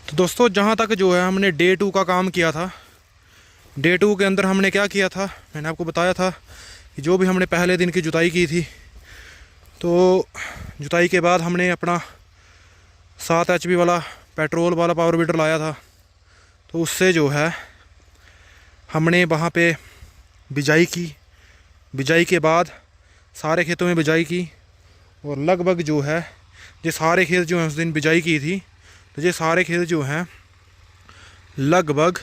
तो दोस्तों जहाँ तक जो है हमने डे 2 का काम किया था। डे 2 के अंदर हमने क्या किया था, मैंने आपको बताया था कि जो भी हमने पहले दिन की जुताई की थी, तो जुताई के बाद हमने अपना 7 HP वाला पेट्रोल वाला पावर वीडर लाया था। तो उससे जो है हमने वहाँ पे बिजाई की। बिजाई के बाद सारे खेतों में बिजाई की और लगभग जो है ये सारे खेत जो हैं उस दिन बिजाई की थी। तो ये सारे खेत जो हैं लगभग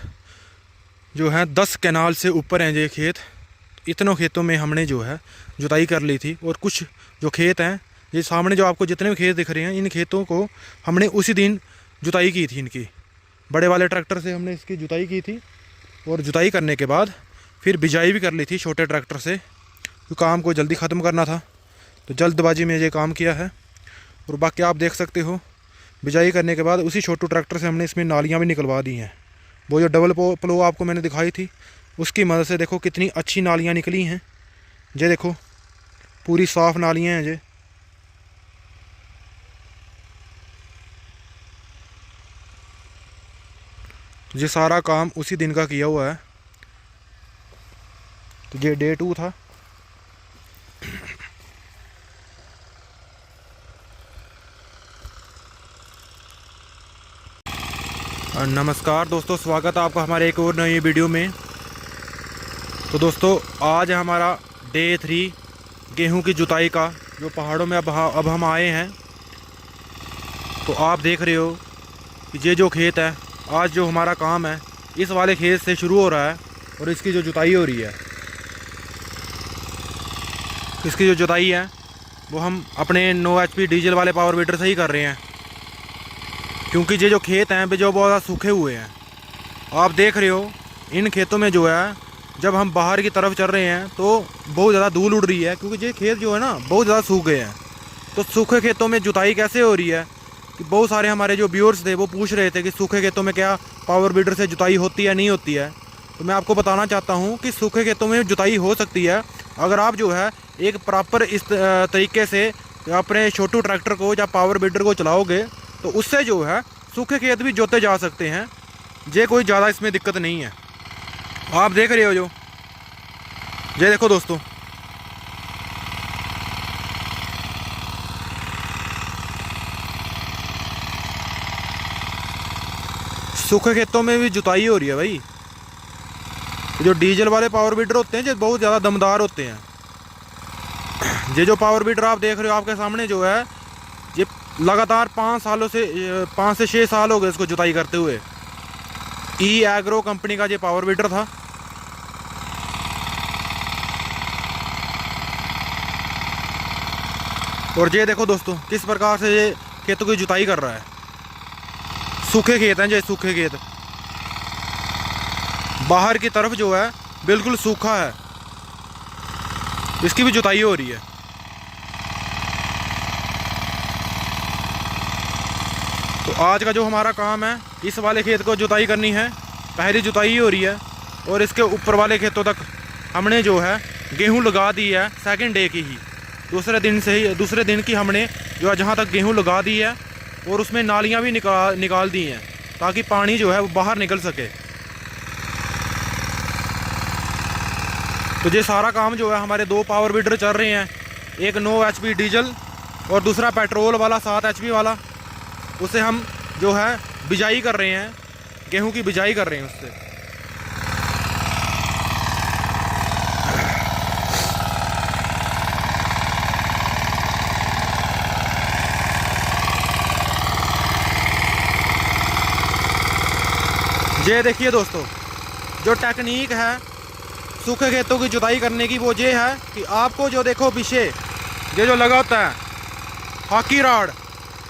जो है 10 कैनाल से ऊपर हैं ये खेत। इतनों खेतों में हमने जो है जुताई कर ली थी। और कुछ जो खेत हैं, ये सामने जो आपको जितने भी खेत दिख रहे हैं, इन खेतों को हमने उसी दिन जुताई की थी। इनकी बड़े वाले ट्रैक्टर से हमने इसकी जुताई की थी और जुताई करने के बाद फिर बिजाई भी कर ली थी छोटे ट्रैक्टर से, क्योंकि काम को जल्दी ख़त्म करना था। तो जल्दबाजी में ये काम किया है। और बाकी आप देख सकते हो बिजाई करने के बाद उसी छोटू ट्रैक्टर से हमने इसमें नालियाँ भी निकलवा दी हैं। वो जो डबल प्लो आपको मैंने दिखाई थी, उसकी मदद से देखो कितनी अच्छी नालियाँ निकली हैं। ये देखो पूरी साफ़ नालियाँ हैं। ये सारा काम उसी दिन का किया हुआ है। तो ये डे 2 था। नमस्कार दोस्तों, स्वागत है आपका हमारे एक और नई वीडियो में। तो दोस्तों आज है हमारा डे 3 गेहूं की जुताई का, जो पहाड़ों में अब हम आए हैं। तो आप देख रहे हो कि ये जो खेत है, आज जो हमारा काम है इस वाले खेत से शुरू हो रहा है और इसकी जो जुताई हो रही है, इसकी जो जुताई है वो हम अपने 9 HP डीजल वाले पावर वीडर से ही कर रहे हैं, क्योंकि ये जो खेत हैं वे जो बहुत ज़्यादा सूखे हुए हैं। आप देख रहे हो इन खेतों में जो है जब हम बाहर की तरफ चल रहे हैं तो बहुत ज़्यादा धूल उड़ रही है, क्योंकि ये खेत जो है ना बहुत ज़्यादा सूख गए हैं। तो सूखे खेतों में जुताई कैसे हो रही है कि बहुत सारे हमारे जो व्यूअर्स थे वो पूछ रहे थे कि सूखे खेतों में क्या पावर वीडर से जुताई होती है नहीं होती है। तो मैं आपको बताना चाहता हूँ कि सूखे खेतों में जुताई हो सकती है, अगर आप जो है एक प्रॉपर इस तरीके से अपने छोटू ट्रैक्टर को या पावर वीडर को चलाओगे तो उससे जो है सूखे खेत भी जोते जा सकते हैं। ये कोई ज़्यादा इसमें दिक्कत नहीं है। आप देख रहे हो जो ये देखो दोस्तों, सूखे खेतों में भी जुताई हो रही है भाई। जो डीजल वाले पावर वीडर होते हैं ये बहुत ज़्यादा दमदार होते हैं। ये जो पावर वीडर आप देख रहे हो आपके सामने जो है, ये लगातार 5 से 6 साल हो गए इसको जुताई करते हुए। ई एग्रो कंपनी का ये पावर वीडर था। और ये देखो दोस्तों किस प्रकार से ये खेतों की जुताई कर रहा है। सूखे खेत हैं, ये सूखे खेत बाहर की तरफ जो है बिल्कुल सूखा है, इसकी भी जुताई हो रही है। तो आज का जो हमारा काम है, इस वाले खेत को जुताई करनी है। पहली जुताई हो रही है और इसके ऊपर वाले खेतों तक हमने जो है गेहूं लगा दी है सेकंड डे की ही। दूसरे दिन की हमने जो है जहां तक गेहूं लगा दी है और उसमें नालियां भी निकाल दी हैं, ताकि पानी जो है वो बाहर निकल सके। तो ये सारा काम जो है हमारे 2 पावर वीडर चल रहे हैं, एक 9 HP डीजल और दूसरा पेट्रोल वाला 7 HP वाला। उसे हम जो है बिजाई कर रहे हैं, गेहूं की बिजाई कर रहे हैं उससे। ये देखिए दोस्तों, जो टेक्निक है सूखे खेतों की जुताई करने की, वो ये है कि आपको जो देखो पीछे ये जो लगा होता है हॉकी रॉड,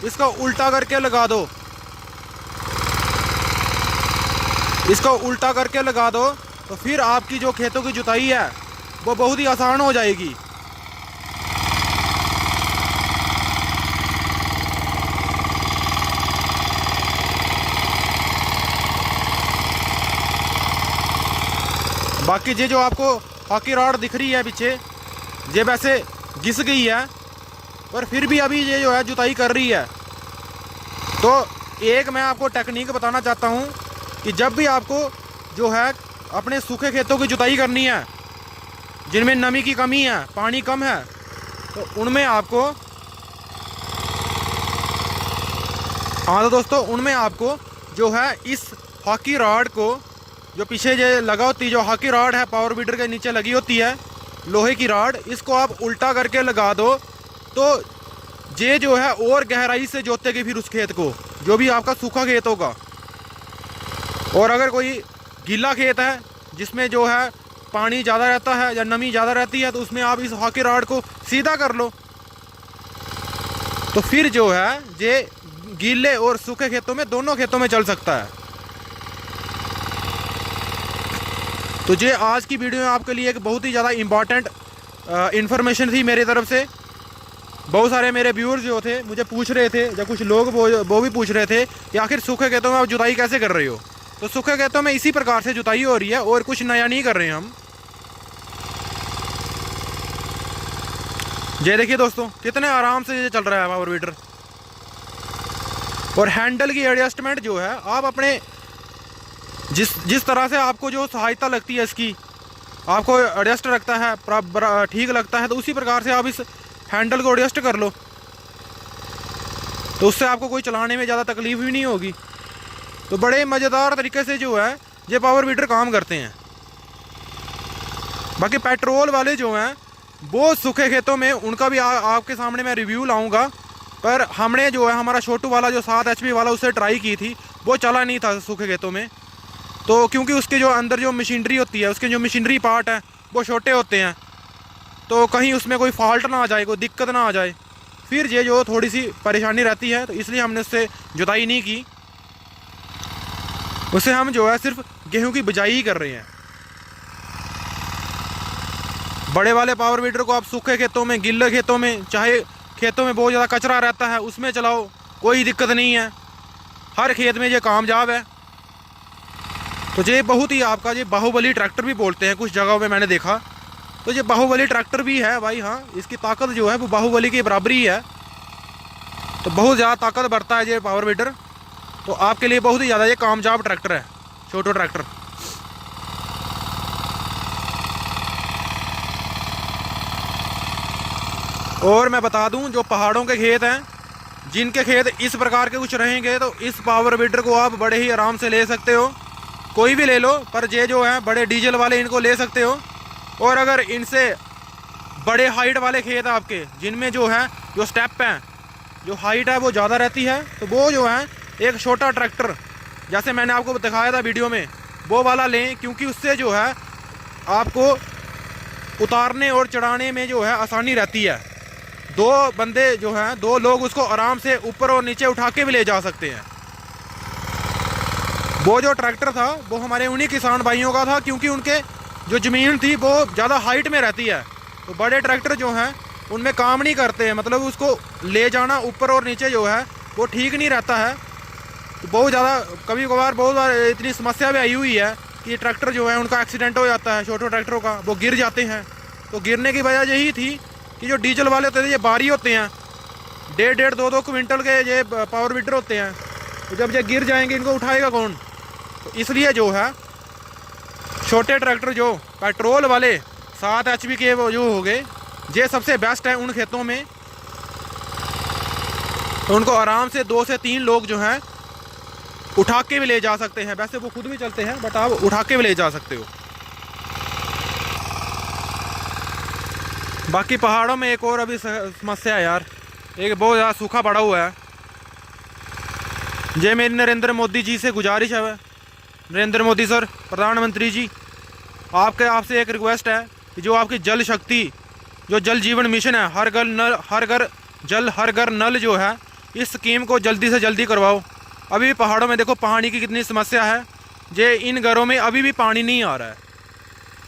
इसको उल्टा करके लगा दो। इसको उल्टा करके लगा दो तो फिर आपकी जो खेतों की जुताई है वो बहुत ही आसान हो जाएगी। बाकी ये जो आपको हॉकी रॉड दिख रही है पीछे, ये वैसे घिस गई है, पर फिर भी अभी ये जो है जुताई कर रही है। तो एक मैं आपको टेक्निक बताना चाहता हूँ कि जब भी आपको जो है अपने सूखे खेतों की जुताई करनी है, जिनमें नमी की कमी है, पानी कम है, तो उनमें आपको तो दोस्तों उनमें आपको जो है इस हॉकी रॉड को, जो पीछे जो लगा होती है, जो हॉकी रॉड है पावर वीडर के नीचे लगी होती है लोहे की रॉड, इसको आप उल्टा करके लगा दो तो ये जो है और गहराई से जोतेगी फिर उस खेत को, जो भी आपका सूखा खेत होगा। और अगर कोई गीला खेत है जिसमें जो है पानी ज़्यादा रहता है या नमी ज़्यादा रहती है, तो उसमें आप इस हॉकी रॉड को सीधा कर लो, तो फिर जो है ये गीले और सूखे खेतों में, दोनों खेतों में चल सकता है। तो ये आज की वीडियो में आपके लिए एक बहुत ही ज़्यादा इम्पॉर्टेंट इन्फॉर्मेशन थी मेरी तरफ से। बहुत सारे मेरे व्यूअर्स जो थे मुझे पूछ रहे थे, या कुछ लोग वो भी पूछ रहे थे कि आखिर सूखे खेतों में आप जुताई कैसे कर रहे हो। तो सूखे खेतों में इसी प्रकार से जुताई हो रही है और कुछ नया नहीं कर रहे हैं हम। ये देखिए दोस्तों कितने आराम से ये चल रहा है पावर वीडर। और हैंडल की एडजस्टमेंट जो है आप अपने जिस तरह से आपको जो सहायता लगती है, इसकी आपको एडजस्ट रखता है, ठीक लगता है, तो उसी प्रकार से आप इस हैंडल को एडजस्ट कर लो, तो उससे आपको कोई चलाने में ज़्यादा तकलीफ भी नहीं होगी। तो बड़े मज़ेदार तरीके से जो है ये पावर वीडर काम करते हैं। बाकी पेट्रोल वाले जो हैं वो सूखे खेतों में, उनका भी आपके सामने मैं रिव्यू लाऊंगा, पर हमने जो है हमारा छोटू वाला जो 7 HP वाला उससे ट्राई की थी, वो चला नहीं था सूखे खेतों में। तो क्योंकि उसके जो अंदर जो मशीनरी होती है, उसके जो मशीनरी पार्ट हैं वो छोटे होते हैं, तो कहीं उसमें कोई फॉल्ट ना आ जाए, कोई दिक्कत ना आ जाए, फिर ये जो थोड़ी सी परेशानी रहती है, तो इसलिए हमने उससे जुताई नहीं की। उससे हम जो है सिर्फ गेहूं की बिजाई ही कर रहे हैं। बड़े वाले पावर वीडर को आप सूखे खेतों में, गिल्ले खेतों में, चाहे खेतों में बहुत ज़्यादा कचरा रहता है उसमें चलाओ, कोई दिक्कत नहीं है, हर खेत में ये कामयाब है। तो ये बहुत ही आपका ये बाहुबली ट्रैक्टर भी बोलते हैं कुछ जगहों में मैंने देखा, तो ये बाहुबली ट्रैक्टर भी है भाई। हाँ, इसकी ताकत जो है वो बाहुबली की बराबरी ही है, तो बहुत ज़्यादा ताकत बढ़ता है ये पावर वीडर। तो आपके लिए बहुत ही ज़्यादा ये कामयाब ट्रैक्टर है, छोटो ट्रैक्टर। और मैं बता दूं, जो पहाड़ों के खेत हैं, जिनके खेत इस प्रकार के कुछ रहेंगे, तो इस पावर वीडर को आप बड़े ही आराम से ले सकते हो, कोई भी ले लो, पर ये जो है बड़े डीजल वाले इनको ले सकते हो। और अगर इनसे बड़े हाइट वाले खेत आपके, जिनमें जो है जो स्टेप हैं, जो हाइट है वो ज़्यादा रहती है, तो वो जो है एक छोटा ट्रैक्टर जैसे मैंने आपको दिखाया था वीडियो में, वो वाला लें, क्योंकि उससे जो है आपको उतारने और चढ़ाने में जो है आसानी रहती है। 2 बंदे जो हैं, 2 लोग उसको आराम से ऊपर और नीचे उठा के भी ले जा सकते हैं। वो जो ट्रैक्टर था वो हमारे उन्हीं किसान भाइयों का था, क्योंकि उनके जो ज़मीन थी वो ज़्यादा हाइट में रहती है, तो बड़े ट्रैक्टर जो हैं उनमें काम नहीं करते हैं, मतलब उसको ले जाना ऊपर और नीचे जो है वो ठीक नहीं रहता है। तो बहुत ज़्यादा कभी कभार बहुत बार इतनी समस्या भी आई हुई है कि ट्रैक्टर जो है उनका एक्सीडेंट हो जाता है, छोटे ट्रैक्टरों का, वो गिर जाते हैं। तो गिरने की वजह यही थी कि जो डीजल वाले होते थे ये भारी होते हैं, 1.5 2 क्विंटल के ये पावर वीडर होते हैं, तो जब ये गिर जाएंगे इनको उठाएगा कौन। तो इसलिए जो है छोटे ट्रैक्टर जो पेट्रोल वाले 7 HP के वो जो हो गए, ये सबसे बेस्ट है उन खेतों में। तो उनको आराम से 2 से 3 लोग जो हैं उठा के भी ले जा सकते हैं। वैसे वो खुद भी चलते हैं, बट आप उठा के भी ले जा सकते हो। बाकी पहाड़ों में एक और अभी समस्या है यार, एक बहुत ज़्यादा सूखा पड़ा हुआ है। ये मेरी नरेंद्र मोदी जी से गुजारिश है, नरेंद्र मोदी सर, प्रधानमंत्री जी, आपसे एक रिक्वेस्ट है कि जो आपकी जल शक्ति, जो जल जीवन मिशन है, हर घर नल जो है, इस स्कीम को जल्दी से जल्दी करवाओ। अभी भी पहाड़ों में देखो पानी की कितनी समस्या है, जे इन घरों में अभी भी पानी नहीं आ रहा है।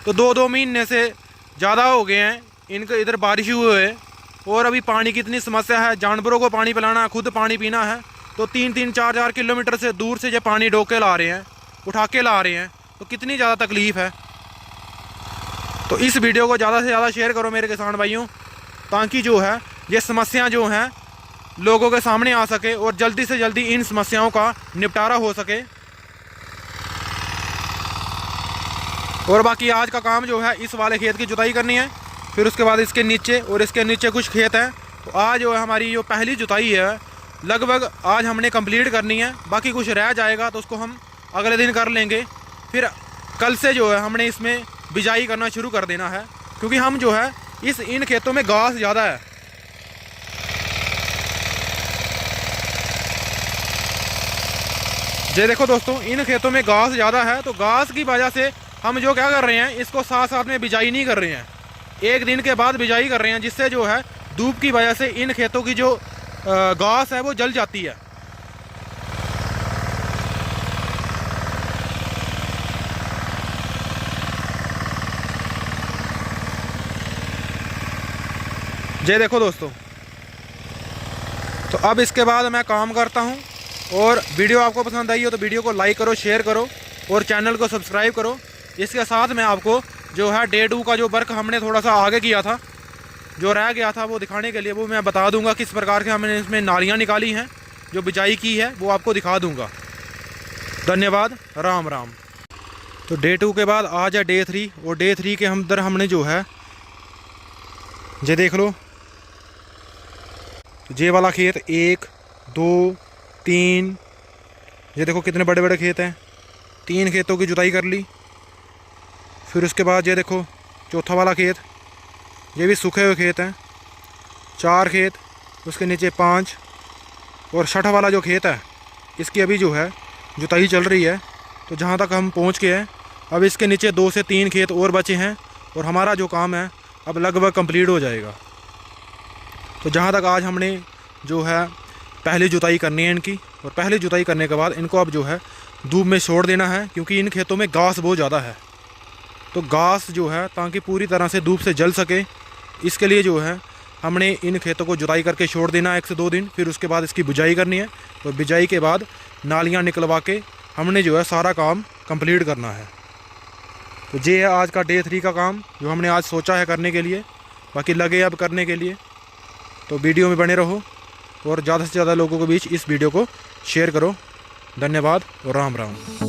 तो 2 महीने से ज़्यादा हो गए हैं इनके इधर बारिश हुए है, और अभी पानी की इतनी समस्या है, जानवरों को पानी पिलाना है, खुद पानी पीना है, तो 3-3 4-4 किलोमीटर से दूर से ये पानी ढो के ला रहे हैं, उठा के ला रहे हैं, तो कितनी ज़्यादा तकलीफ़ है। तो इस वीडियो को ज़्यादा से ज़्यादा शेयर करो मेरे किसान भाइयों, ताकि जो है ये समस्या जो हैं लोगों के सामने आ सके और जल्दी से जल्दी इन समस्याओं का निपटारा हो सके। और बाकी आज का काम जो है इस वाले खेत की जुताई करनी है, फिर उसके बाद इसके नीचे और इसके नीचे कुछ खेत हैं। तो आज जो है हमारी जो पहली जुताई है लगभग आज हमने कंप्लीट करनी है। बाकी कुछ रह जाएगा तो उसको हम अगले दिन कर लेंगे। फिर कल से जो है हमने इसमें बिजाई करना शुरू कर देना है, क्योंकि हम जो है इन खेतों में घास ज़्यादा है। ये देखो दोस्तों, इन खेतों में घास ज़्यादा है, तो घास की वजह से हम जो क्या कर रहे हैं, इसको साथ साथ में बिजाई नहीं कर रहे हैं, एक दिन के बाद बिजाई कर रहे हैं, जिससे जो है धूप की वजह से इन खेतों की जो घास है वो जल जाती है। ये देखो दोस्तों, तो अब इसके बाद मैं काम करता हूँ। और वीडियो आपको पसंद आई हो तो वीडियो को लाइक करो, शेयर करो और चैनल को सब्सक्राइब करो। इसके साथ में आपको जो है डे 2 का जो वर्क हमने थोड़ा सा आगे किया था, जो रह गया था, वो दिखाने के लिए वो मैं बता दूंगा किस प्रकार के हमने इसमें नालियाँ निकाली हैं, जो बिजाई की है वो आपको दिखा दूंगा। धन्यवाद, राम राम। तो डे 2 के बाद आज है डे 3, और डे 3 के अंदर हमने जो है ये देख लो, ये वाला खेत 1 2 3, ये देखो कितने बड़े बड़े खेत हैं। 3 खेतों की जुताई कर ली। फिर उसके बाद ये देखो चौथा वाला खेत, ये भी सूखे हुए खेत हैं। 4 खेत, उसके नीचे 5, और छठा वाला जो खेत है इसकी अभी जो है जुताई चल रही है। तो जहाँ तक हम पहुँच के हैं, अब इसके नीचे 2 से 3 खेत और बचे हैं, और हमारा जो काम है अब लगभग कंप्लीट हो जाएगा। तो जहाँ तक आज हमने जो है पहली जुताई करनी है इनकी, और पहली जुताई करने के बाद इनको अब जो है धूप में छोड़ देना है, क्योंकि इन खेतों में घास बहुत ज़्यादा है। तो घास जो है ताकि पूरी तरह से धूप से जल सके, इसके लिए जो है हमने इन खेतों को जुताई करके छोड़ देना है 1 से 2 दिन। फिर उसके बाद इसकी बिजाई करनी है, और बिजाई के बाद नालियाँ निकलवा के हमने जो है सारा काम कंप्लीट करना है। तो ये है आज का डे 3 का काम, जो हमने आज सोचा है करने के लिए। बाकी लगे अब करने के लिए। तो वीडियो में बने रहो और ज़्यादा से ज़्यादा लोगों के बीच इस वीडियो को शेयर करो। धन्यवाद और राम राम।